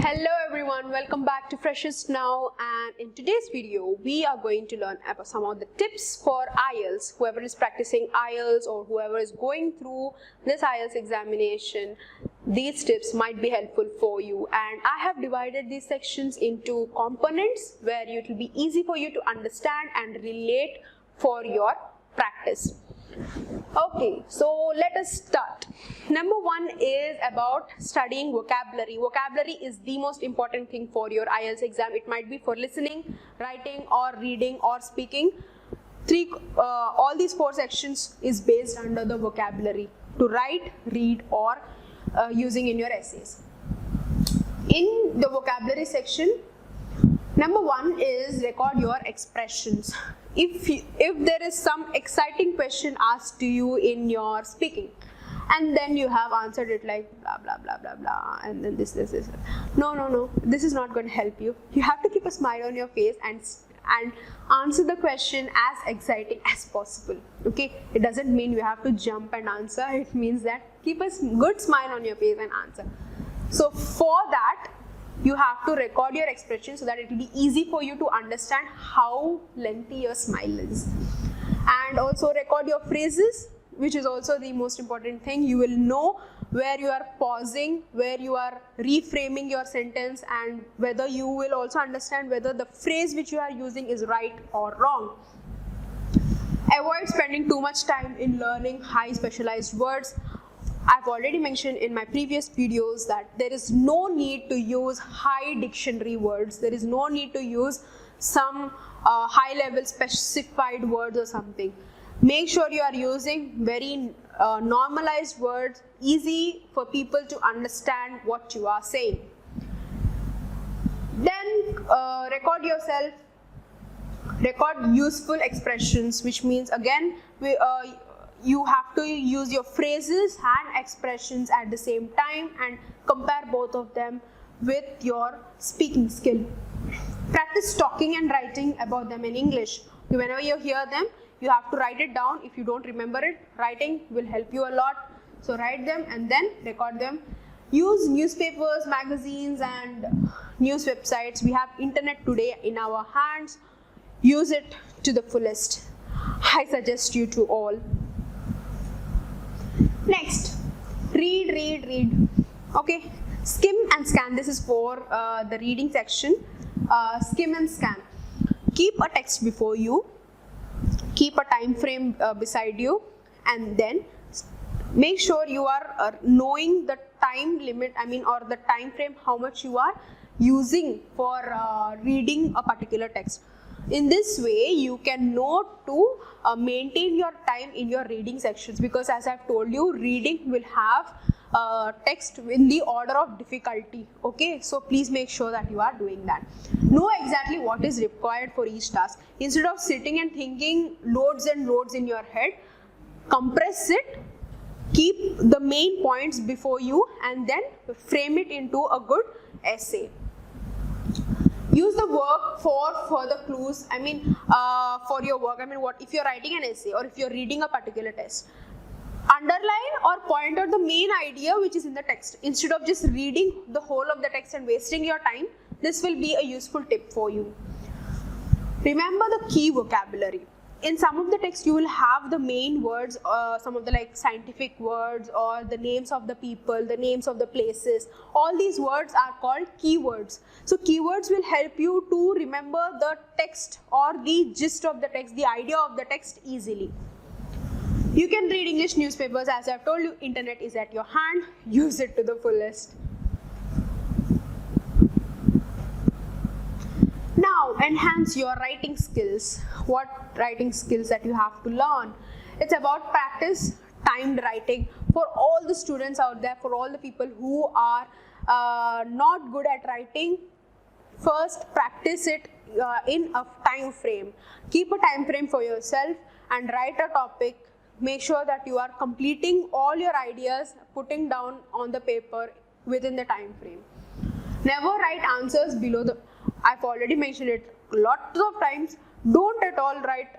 Hello everyone, welcome back to Freshest Now, and in today's video we are going to learn about some of the tips for IELTS. Whoever is practicing IELTS or whoever is going through this IELTS examination, these tips might be helpful for you, and I have divided these sections into components where it will be easy for you to understand and relate for your practice. Okay, so let us start. Number one is about studying vocabulary. Vocabulary is the most important thing for your IELTS exam. It might be for listening, writing, or reading, or speaking. All these four sections is based under the vocabulary to write, read, or using in your essays. In the vocabulary section, number one is record your expressions. If there is some exciting question asked to you in your speaking, and then you have answered it like blah blah blah blah blah, and then this. No, this is not going to help you. You have to keep a smile on your face and answer the question as exciting as possible. Okay, it doesn't mean you have to jump and answer. It means that keep a good smile on your face and answer. So for that, you have to record your expression so that it will be easy for you to understand how lengthy your smile is. And also record your phrases, which is also the most important thing. You will know where you are pausing, where you are reframing your sentence, and whether you will also understand whether the phrase which you are using is right or wrong. Avoid spending too much time in learning high specialized words. I've already mentioned in my previous videos that there is no need to use high dictionary words. There is no need to use some high level specified words or something. Make sure you are using very normalized words, easy for people to understand what you are saying. Then record yourself, record useful expressions, which means again you have to use your phrases and expressions at the same time and compare both of them with your speaking skill. Practice talking and writing about them in English. Whenever you hear them, you have to write it down. If you don't remember it, writing will help you a lot. So write them and then record them. Use newspapers, magazines, and news websites. We have internet today in our hands. Use it to the fullest. I suggest you to all. Next, read. Okay, skim and scan. This is for the reading section. Skim and scan. Keep a text before you. Keep a time frame beside you, and then make sure you are knowing the time limit. Or the time frame, how much you are using for reading a particular text. In this way, you can know to maintain your time in your reading sections, because as I've told you, reading will have text in the order of difficulty. Okay, so please make sure that you are doing that. Know exactly what is required for each task. Instead of sitting and thinking loads and loads in your head, compress it, keep the main points before you, and then frame it into a good essay. Use the work for further clues. For your work. What if you're writing an essay or if you're reading a particular text? Underline or point out the main idea which is in the text. Instead of just reading the whole of the text and wasting your time, this will be a useful tip for you. Remember the key vocabulary. In some of the text you will have the main words, some of the scientific words or the names of the people, the names of the places. All these words are called keywords. So keywords will help you to remember the text or the gist of the text, the idea of the text easily. You can read English newspapers. As I've told you, internet is at your hand. Use it to the fullest. Now, enhance your writing skills. What writing skills that you have to learn? It's about practice, timed writing. For all the students out there, for all the people who are not good at writing, first practice it in a time frame. Keep a time frame for yourself and write a topic. Make sure that you are completing all your ideas, putting down on the paper within the time frame. Never write answers below the... I've already mentioned it lots of times. Don't at all write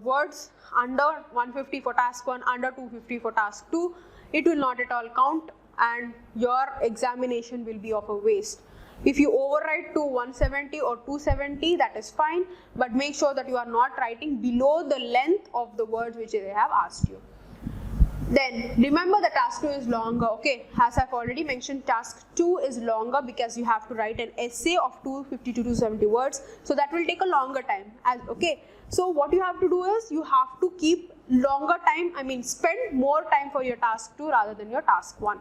words under 150 for task 1, under 250 for task 2. It will not at all count and your examination will be of a waste. If you overwrite to 170 or 270, that is fine, but make sure that you are not writing below the length of the words which they have asked you. Then remember the task 2 is longer. Okay, as I've already mentioned, task 2 is longer because you have to write an essay of 250 to 270 words, so that will take a longer time. Okay, so what you have to do is you have to keep longer time, spend more time for your task 2 rather than your task 1.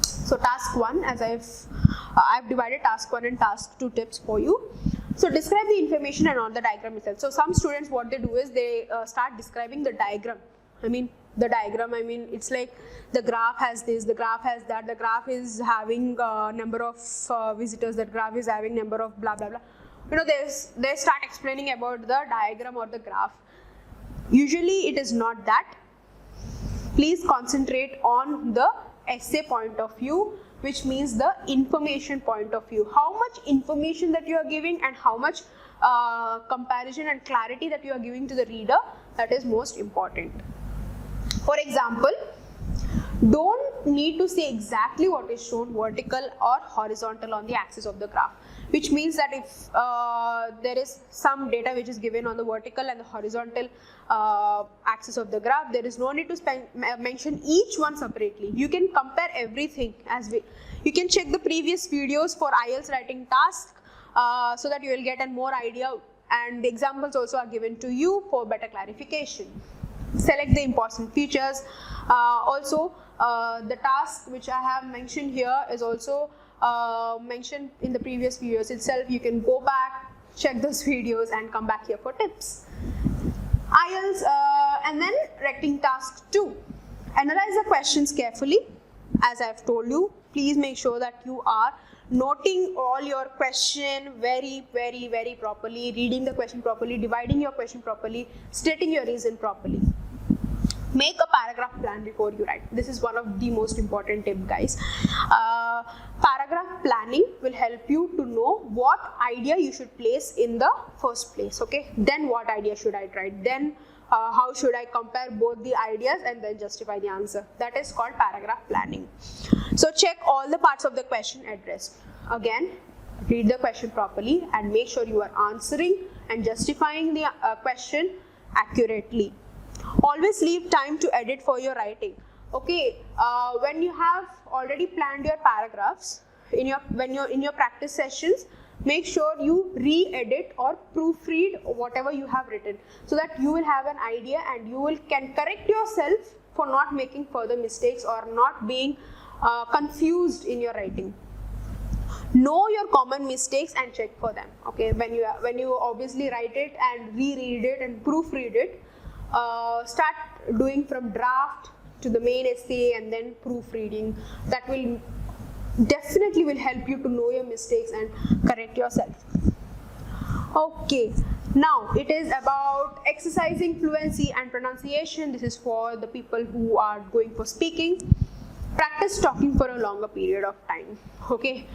So task 1, as I've divided task 1 and task 2 tips for you. So describe the information and on the diagram itself. So some students, what they do is they start describing the diagram. It's like the graph has this, the graph has that, the graph is having number of visitors, that graph is having number of blah blah blah. They start explaining about the diagram or the graph. Usually it is not that. Please concentrate on the essay point of view, which means the information point of view. How much information that you are giving and how much comparison and clarity that you are giving to the reader, that is most important. For example, don't need to say exactly what is shown vertical or horizontal on the axis of the graph, which means that if there is some data which is given on the vertical and the horizontal axis of the graph, there is no need to mention each one separately. You can compare everything you can check the previous videos for IELTS writing task so that you will get a more idea, and the examples also are given to you for better clarification. Select the important features. Also, the task which I have mentioned here is also mentioned in the previous videos itself. You can go back, check those videos and come back here for tips. IELTS and then writing task 2. Analyze the questions carefully. As I have told you, please make sure that you are noting all your question very properly, reading the question properly, dividing your question properly, stating your reason properly. Make a paragraph plan before you write. This is one of the most important tips, guys. Paragraph planning will help you to know what idea you should place in the first place. Okay, then what idea should I write, then how should I compare both the ideas and then justify the answer. That is called paragraph planning. So check all the parts of the question addressed. Again, read the question properly and make sure you are answering and justifying the question accurately. Always leave time to edit for your writing. Okay, when you have already planned your paragraphs in your practice sessions, make sure you re-edit or proofread whatever you have written, so that you will have an idea and you can correct yourself for not making further mistakes or not being confused in your writing. Know your common mistakes and check for them. Okay, when you obviously write it and reread it and proofread it, start doing from draft to the main essay and then proofreading. That will definitely help you to know your mistakes and correct yourself. Okay, now it is about exercising fluency and pronunciation. This is for the people who are going for speaking. Practice talking for a longer period of time. Okay,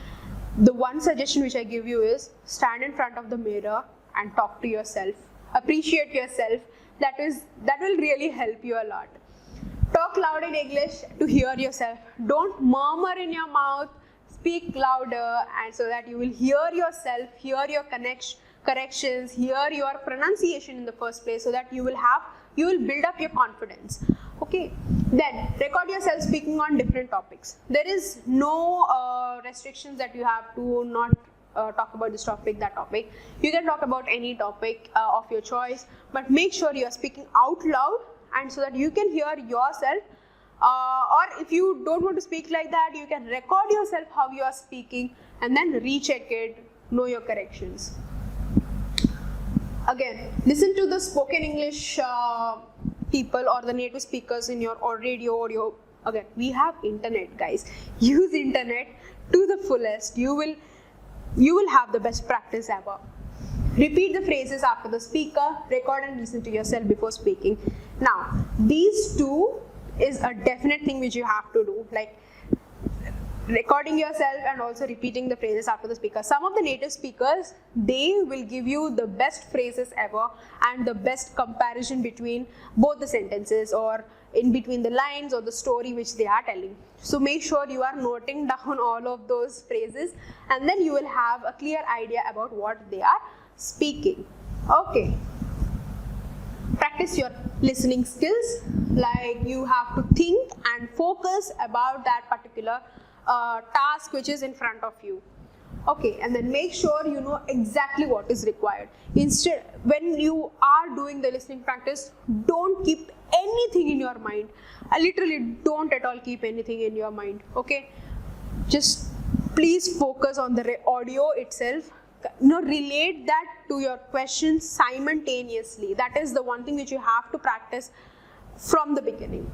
the one suggestion which I give you is stand in front of the mirror and talk to yourself. Appreciate yourself. That will really help you a lot. Talk loud in English to hear yourself. Don't murmur in your mouth. Speak louder, and so that you will hear yourself, hear your corrections, hear your pronunciation in the first place, so that you will build up your confidence. Okay. Then record yourself speaking on different topics. There is no restrictions that you have to not talk about this topic, that topic. You can talk about any topic of your choice, but make sure you are speaking out loud, and so that you can hear yourself. Or if you don't want to speak like that, you can record yourself how you are speaking and then recheck it, know your corrections. Again, listen to the spoken English people or the native speakers in your radio or your. Again, we have internet, guys. Use internet to the fullest. You will have the best practice ever. Repeat the phrases after the speaker, record and listen to yourself before speaking. Now, these two is a definite thing which you have to do. Like, recording yourself and also repeating the phrases after the speaker. Some of the native speakers, they will give you the best phrases ever and the best comparison between both the sentences or in between the lines or the story which they are telling. So make sure you are noting down all of those phrases, and then you will have a clear idea about what they are speaking. Okay. Practice your listening skills, like you have to think and focus about that particular task which is in front of you. Okay, and then make sure you know exactly what is required. Instead, when you are doing the listening practice, don't keep anything in your mind. Literally don't at all keep anything in your mind. Okay, just please focus on the audio itself. Relate that to your questions simultaneously. That is the one thing which you have to practice from the beginning.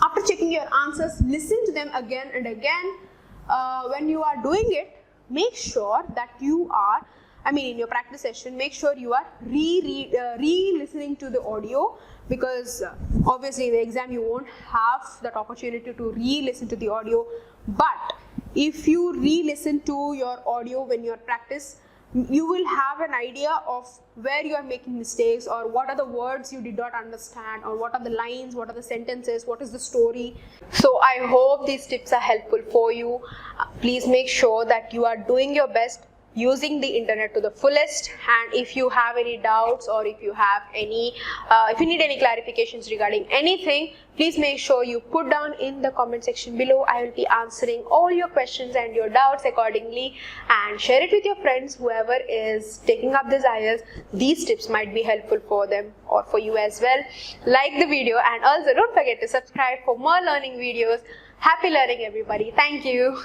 After checking your answers, listen to them again and again. When you are doing it, make sure that you are, in your practice session, make sure you are re-listening to the audio, because obviously in the exam you won't have that opportunity to re-listen to the audio. But if you re-listen to your audio when you practice, you will have an idea of where you are making mistakes, or what are the words you did not understand, or what are the lines, what are the sentences, what is the story. So I hope these tips are helpful for you. Please make sure that you are doing your best, using the internet to the fullest, and if you have any doubts or if you have any if you need any clarifications regarding anything, please make sure you put down in the comment section below. I will be answering all your questions and your doubts accordingly, and share it with your friends. Whoever is taking up this IELTS, these tips might be helpful for them or for you as well. Like the video, and also don't forget to subscribe for more learning videos. Happy learning, everybody. Thank you.